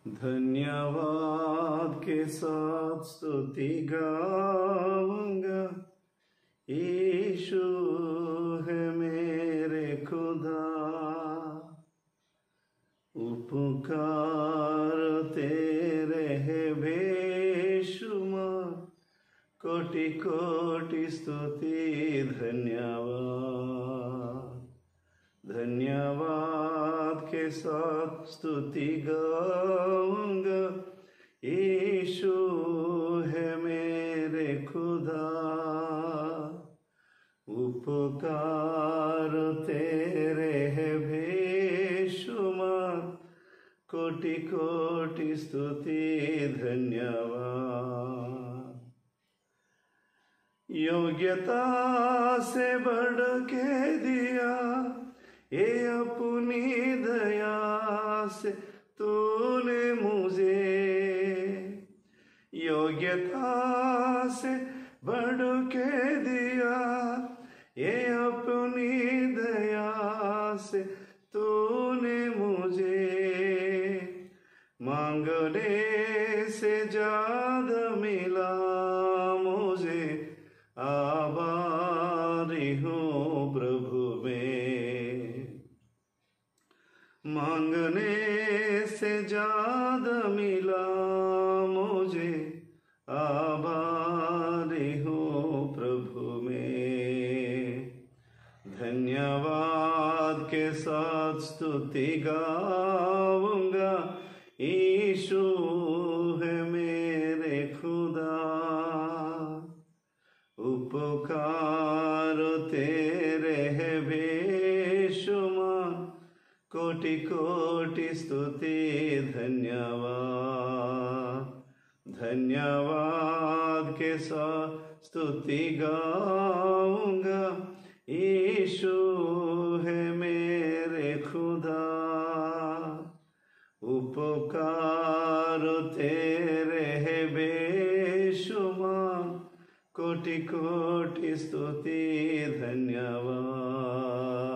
धन्यवाद के साथ स्तुति गाऊंगा, यीशु है मेरे खुदा। उपकार तेरे है बेशुमार, कोटि कोटि स्तुति धन्यवाद। धन्यवाद के साथ स्तुति गाऊंगा, यीशु है मेरे खुदा। उपकार तेरे है बेशुमार, कोटि कोटि स्तुति धन्यवाद। योग्यता से बढ़ के दिया, ये अपनी दया से तूने मुझे। योग्यता से बढ़ के दिया, ये अपनी दया से तूने मुझे। मांगने से ज्यादा मिला मुझे, आभारी हूँ प्रभु में। मांगने से ज्यादा मिला मुझे, आभारी हूँ प्रभु में। धन्यवाद के साथ स्तुति गाऊंगा, यीशु है मेरे खुदा। उपकार तेरे है बेशुमार, कोटि कोटि स्तुति धन्यवाद। धन्यवाद के साथ स्तुति गाऊंगा, यीशु है मेरे खुदा। उपकार तेरे है बेशुमार, कोटि कोटि स्तुति धन्यवाद।